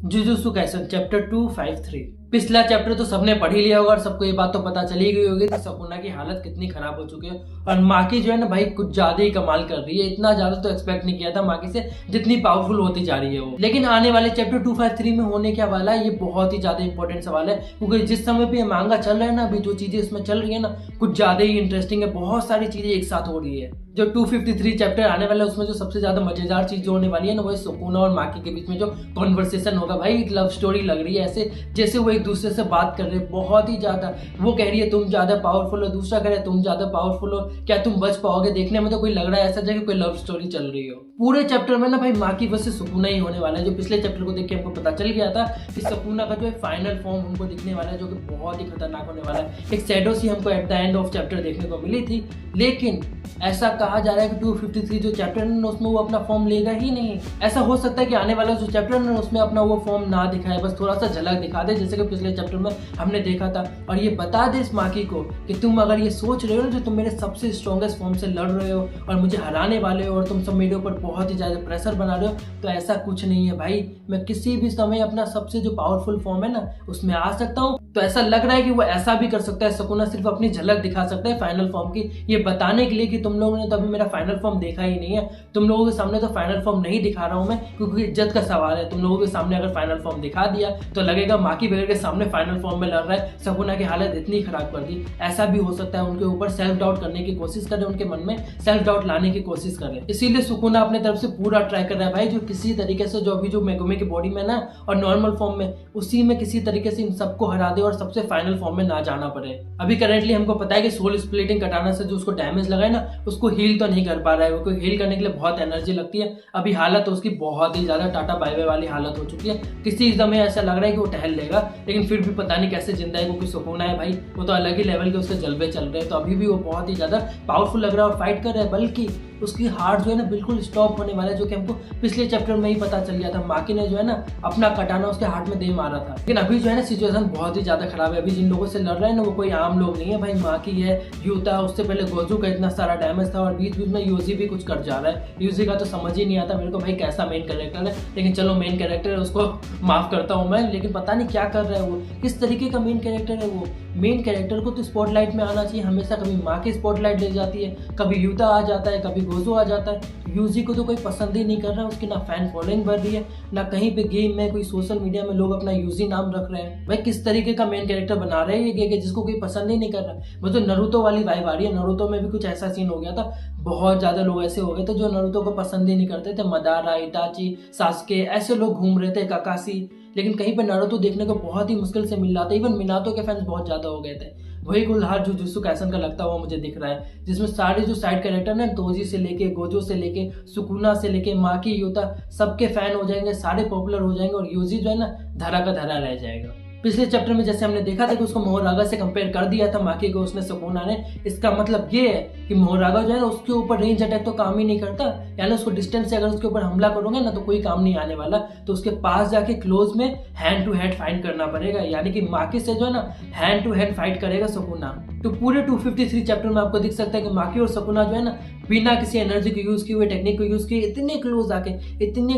Jujutsu Kaisen chapter 253। पिछला chapter तो सबने पढ़ ही लिया होगा और सबको ये बात तो पता चली गई होगी कि सकुना की हालत कितनी खराब हो चुकी है और माकी जो है ना भाई कुछ ज्यादा ही कमाल कर रही है। इतना ज्यादा तो एक्सपेक्ट नहीं किया था माकी से, जितनी पावरफुल होती जा रही है वो। लेकिन आने वाले चैप्टर 253 में होने क्या वाला है ये बहुत ही ज्यादा इंपॉर्टेंट सवाल है, क्योंकि जिस समय पे ये मांगा चल रहा है ना, अभी जो चीजें इसमें चल रही है ना कुछ ज्यादा ही इंटरेस्टिंग है। बहुत सारी चीजें एक साथ हो रही है। जो 253 चैप्टर आने वाला है उसमें जो सबसे ज्यादा मजेदार चीज जो होने वाली है ना वो सुकुना और माकी के बीच में जो कॉन्वर्सेशन होगा। भाई लव स्टोरी लग रही है, ऐसे जैसे वो एक दूसरे से बात कर रहे हैं बहुत ही ज्यादा। वो कह रही है तुम ज्यादा पावरफुल हो, दूसरा कह रहा है तुम ज्यादा पावरफुल हो, क्या तुम बच पाओगे। देखने में तो कोई लग रहा है ऐसा जैसे कोई लव स्टोरी चल रही हो। पूरे चैप्टर में ना भाई माकी वर्सेस सुकुना ही होने वाला है। जो पिछले चैप्टर को देख के हमको पता चल गया था कि सुकुना का जो है फाइनल फॉर्म हमको दिखने वाला है, जो कि बहुत ही खतरनाक होने वाला है। एक शैडो सी हमको at the end of chapter देखने को मिली थी, लेकिन ऐसा कहा जा रहा है कि 253 जो चैप्टर है ना उसमें वो अपना फॉर्म लेगा ही नहीं। ऐसा हो सकता है कि आने वाला जो चैप्टर है ना उसमें अपना वो फॉर्म ना दिखाए, बस थोड़ा सा झलक दिखा दे जैसे कि पिछले चैप्टर में हमने देखा था। और ये बता दे इस माकी को कि तुम अगर ये सोच रहे हो ना जो तुम मेरे सबसे स्ट्रॉन्गेस्ट फॉर्म से लड़ रहे हो और मुझे हराने वाले हो और तुम सब मेरे ऊपर बहुत ही ज्यादा प्रेशर बना रहे हो, तो ऐसा कुछ नहीं है भाई। मैं किसी भी समय अपना सबसे जो पावरफुल फॉर्म है ना उसमें आ सकता हूँ। तो ऐसा लग रहा है कि वो ऐसा भी कर सकता है, सुकुना सिर्फ अपनी झलक दिखा सकता है फाइनल फॉर्म की, ये बताने के लिए कि तुम लोगों ने तो अभी मेरा फाइनल फॉर्म देखा ही नहीं है। तुम लोगों के सामने तो फाइनल फॉर्म नहीं दिखा रहा हूं मैं, क्योंकि इज्जत का सवाल है। तुम लोगों के सामने अगर फाइनल फॉर्म दिखा दिया तो लगेगा माकी बगैर के सामने फाइनल फॉर्म में लड़ रहा है, सुकुना की हालत इतनी खराब कर दी। ऐसा भी हो सकता है उनके ऊपर सेल्फ डाउट करने की कोशिश करे, उनके मन में सेल्फ डाउट लाने की कोशिश करे। इसीलिए सुकुना अपने तरफ से पूरा ट्राई कर रहा है भाई, जो किसी तरीके से जो अभी जो मेगुमी की बॉडी में ना और नॉर्मल फॉर्म में उसी में किसी तरीके से इन सबको हरा दे और सबसे फाइनल फॉर्म में ना जाना पड़े। अभी करेंटली हमको पता है कि सोल स्प्लिटिंग कटाना से जो उसको डैमेज लगा है ना उसको हील तो नहीं कर पा रहा है, वो हील करने के लिए बहुत एनर्जी लगती है। अभी हालत तो उसकी बहुत ही ज्यादा टाटा बाय बाय वाली हालत हो चुकी है। किसी समय ऐसा लग रहा है कि वो टहल लेगा, लेकिन फिर भी पता नहीं कैसे जिंदा है, क्योंकि सुकून है भाई, वो तो अलग ही लेवल के उसके जलवे चल रहे हैं। तो अभी भी वो बहुत ही ज्यादा पावरफुल लग रहा है और फाइट कर रहा है, बल्कि उसकी हार्ट जो है ना बिल्कुल स्टॉप होने वाला है, जो कि हमको पिछले चैप्टर में ही पता चल गया था। माकी ने जो है ना अपना कटाना उसके हार्ट में दे मारा था। लेकिन अभी जो है ना सिचुएशन बहुत ही ज्यादा खराब है। अभी जिन लोगों से लड़ रहा है ना वो कोई आम लोग नहीं है भाई, माकी है, यूता, उससे पहले गोजू का इतना सारा डैमेज था और बीच बीच में यूजी भी कुछ कर जा रहा है। यूजी का तो समझ ही नहीं आता मेरे को भाई कैसा मेन कैरेक्टर है, लेकिन चलो मेन कैरेक्टर है उसको माफ करता हूँ मैं, लेकिन पता नहीं क्या कर रहा है वो, किस तरीके का मेन कैरेक्टर है वो। मेन कैरेक्टर को तो स्पॉटलाइट में आना चाहिए हमेशा, कभी माँ की स्पॉटलाइट ले जाती है, कभी यूता आ जाता है, कभी गोजो आ जाता है। यूजी को तो कोई पसंद ही नहीं कर रहा है, उसकी ना फैन फॉलोइंग बढ़ रही है, ना कहीं पे गेम में कोई सोशल मीडिया में लोग अपना यूजी नाम रख रहे हैं। भाई किस तरीके का मेन कैरेक्टर बना रहे हैं ये जिसको कोई पसंद ही नहीं कर रहा। वो तो नरूतो वाली वाइब आ रही है। नरूतो में भी कुछ ऐसा सीन हो गया था, बहुत ज्यादा लोग ऐसे हो गए थे जो नरूतो को पसंद ही नहीं करते थे। मदारा, इताची, सास्के ऐसे लोग घूम रहे थे, काकाशी, लेकिन कहीं पे नारुतो देखने को बहुत ही मुश्किल से मिल रहा था। इवन मिनातो के फैंस बहुत ज्यादा हो गए थे। वही गुलहार जुजुत्सु काइसन का लगता हुआ मुझे दिख रहा है, जिसमें सारे जो साइड कैरेक्टर ना तोजी से लेके गोजो से लेके सुकुना से लेके माकी, यूता, सबके फैन हो जाएंगे, सारे पॉपुलर हो जाएंगे और यूजी जो है ना धरा का धरा रह जाएगा। पिछले चैप्टर में जैसे हमने देखा था कि उसको मोहरागा से कंपेयर कर दिया था माकी को उसने सुकुना ने। इसका मतलब ये है कि मोहरागा जो है ना उसके ऊपर रेंज अटैक तो काम ही नहीं करता, यानी उसको डिस्टेंस से अगर उसके ऊपर हमला करोगे ना तो कोई काम नहीं आने वाला। तो उसके पास जाके क्लोज में हैंड टू हैंड फाइट करना पड़ेगा, यानी कि माकी से जो है ना हैंड टू हैंड फाइट करेगा सुकुना। तो पूरे 253 चैप्टर में आपको दिख सकता है कि माकी और सुकुना जो है ना बिना किसी एनर्जी को यूज किए हुए, टेक्निक को यूज किए, इतने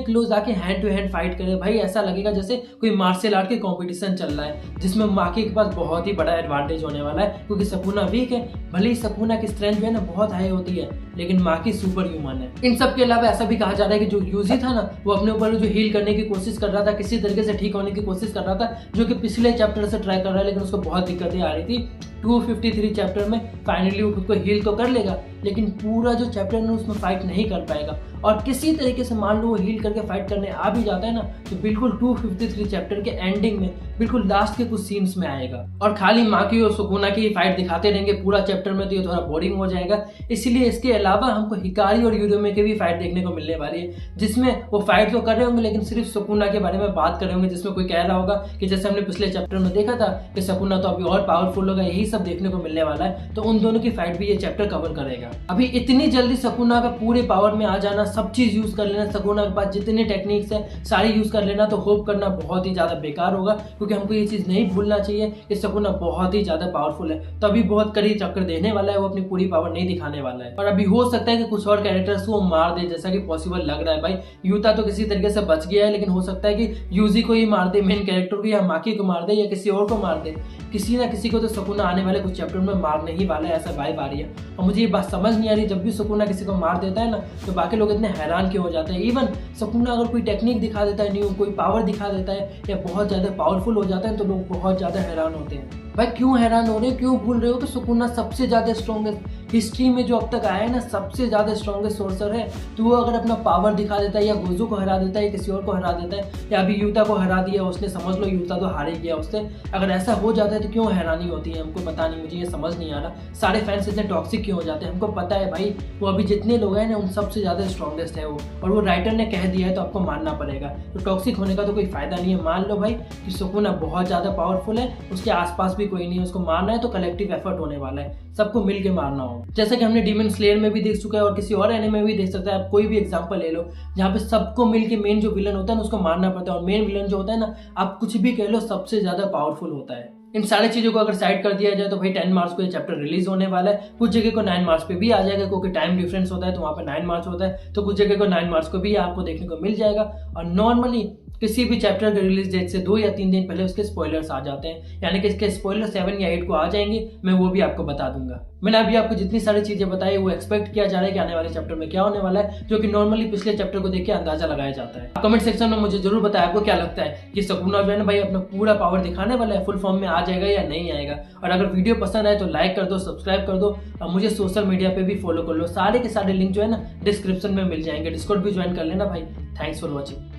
क्लोज आके हैंड टू हैंड फाइट करे। भाई ऐसा लगेगा जैसे कोई मार्शल आर्ट के कॉम्पिटिशन चल रहा है, जिसमें माकी के पास बहुत ही बड़ा एडवांटेज होने वाला है, क्योंकि सुकुना वीक है। भले ही सुकुना की स्ट्रेंथ जो है ना बहुत हाई होती है, लेकिन माकी सुपर ह्यूमन है। इन सब के अलावा ऐसा भी कहा जा रहा है कि जो यूजी था ना वो अपने ऊपर जो हील करने की कोशिश कर रहा था, किसी तरीके से ठीक होने की कोशिश कर रहा था, जो कि पिछले चैप्टर से ट्राई कर रहा है, लेकिन उसको बहुत दिक्कतें आ रही थी। 253 चैप्टर में फाइनली वो खुद को हील तो कर लेगा, लेकिन पूरा जो चैप्टर है उसमें फाइट नहीं कर पाएगा। और किसी तरीके से मान लो वो हील करके फाइट करने आ भी जाता है ना तो बिल्कुल 253 चैप्टर के एंडिंग में बिल्कुल लास्ट के कुछ सीन्स में आएगा और खाली माकी और सुकुना की फाइट दिखाते रहेंगे पूरा चैप्टर में, तो ये थोड़ा बोरिंग हो जाएगा। इसलिए इसके अलावा हमको हिकारी और यूरोमे की भी फाइट देखने को मिलने वाली है, जिसमें वो फाइट तो कर रहे होंगे लेकिन सिर्फ सुकुना के बारे में बात कर रहे होंगे, जिसमें कोई कह रहा होगा कि जैसे हमने पिछले चैप्टर में देखा था कि सुकुना तो अभी और पावरफुल होगा, यही सब देखने को मिलने वाला है। तो उन दोनों की फाइट भी ये चैप्टर कवर करेगा। अभी इतनी जल्दी सुकुना का पूरे पावर में आ जाना सब चीज़ यूज़ कर लेना, सकुना के पास जितने टेक्निक्स है सारी यूज़ कर लेना, तो होप करना बहुत ही ज़्यादा बेकार होगा, क्योंकि हमको ये चीज़ नहीं भूलना चाहिए कि सकुना बहुत ही ज़्यादा पावरफुल है। तो अभी बहुत कड़ी टक्कर देने वाला है, वो अपनी पूरी पावर नहीं दिखाने वाला है। और अभी हो सकता है कि कुछ और कैरेक्टर्स को मार दे, जैसा कि पॉसिबल लग रहा है भाई। यूता तो किसी तरीके से बच गया है, लेकिन हो सकता है कि यूजी को ही मार दे, मेन कैरेक्टर को, या माकी को मार दे, या किसी और को मार दे। किसी ना किसी को तो सकुना आने वाले कुछ चैप्टर में मारने ही वाला है, ऐसा वाइब आ रही है। और मुझे ये बात समझ नहीं आ रही, जब भी सकुना किसी को मार देता है ना, तो बाकी लोग इतने हैरान क्यों हो जाते हैं। इवन सकुना अगर कोई टेक्निक दिखा देता है, न्यू कोई पावर दिखा देता है, या बहुत ज़्यादा पावरफुल हो जाता है, तो लोग बहुत ज़्यादा हैरान होते हैं। भाई क्यों हैरान हो रहे हो, क्यों भूल रहे हो कि सकुना सबसे ज़्यादा स्ट्रॉन्गेस्ट हिस्ट्री में जो अब तक आया है ना, सबसे ज़्यादा स्ट्रॉन्गेस्ट सोर्सर है। तो वो अगर अपना पावर दिखा देता है, या गोजू को हरा देता है, या किसी और को हरा देता है, या अभी यूता को हरा दिया उसने, समझ लो यूता तो हार ही गया उससे। अगर ऐसा हो जाता है तो क्यों हैरानी होती है, हमको पता नहीं, मुझे ये समझ नहीं आ रहा। सारे फैंस इतने टॉक्सिक क्यों हो जाते हैं। हमको पता है भाई, वो अभी जितने लोग हैं ना, उन सबसे ज़्यादा स्ट्रॉन्गेस्ट है वो, और वो राइटर ने कह दिया है तो आपको मानना पड़ेगा। तो टॉक्सिक होने का तो कोई फायदा नहीं है। मान लो भाई कि सकुना बहुत ज़्यादा पावरफुल है, उसके आसपास भी कोई नहीं है, उसको मारना है तो कलेक्टिव एफर्ट होने वाला है, सबको मिल के मारना हो। जैसा कि हमने डीमन स्लेयर में भी देख चुका है, और किसी और एनिमे में भी देख सकते हैं। आप कोई भी एग्जांपल ले लो जहाँ पे सबको मिल के मेन जो विलन होता है ना, उसको मारना पड़ता है। और मेन विलन जो होता है ना, आप कुछ भी कह लो, सबसे ज्यादा पावरफुल होता है। इन सारी चीजों को अगर साइड कर दिया जाए तो भाई 10 मार्च को ये चैप्टर रिलीज होने वाला है। कुछ जगह को 9 मार्च पे भी आ जाएगा, क्योंकि टाइम डिफरेंस होता है, तो वहाँ पे 9 मार्च होता है, तो कुछ जगह को 9 मार्च को भी आपको देखने को मिल जाएगा। और नॉर्मली किसी भी चैप्टर के रिलीज डेट से 2 या 3 दिन पहले उसके स्पॉयलर्स आ जाते हैं, यानी कि इसके स्पॉयलर 7 या 8 को आ जाएंगे, मैं वो भी आपको बता दूंगा। मैंने अभी आपको जितनी सारी चीजें बताई, वो एक्सपेक्ट किया जा रहा है कि आने वाले चैप्टर में क्या होने वाला है, जो कि नॉर्मली पिछले चैप्टर को देख के अंदाजा लगाया जाता है। कमेंट सेक्शन में मुझे जरूर बताया आपको क्या लगता है कि सकुना जो है ना भाई अपना पूरा पावर दिखाने वाला है, फुल फॉर्म में आ जाएगा या नहीं आएगा। और अगर वीडियो पसंद आए तो लाइक कर दो, सब्सक्राइब कर दो, और मुझे सोशल मीडिया पे भी फॉलो कर लो। सारे के सारे लिंक जो है ना डिस्क्रिप्शन में मिल जाएंगे। डिस्कॉर्ड भी ज्वाइन कर लेना भाई। Thanks for watching.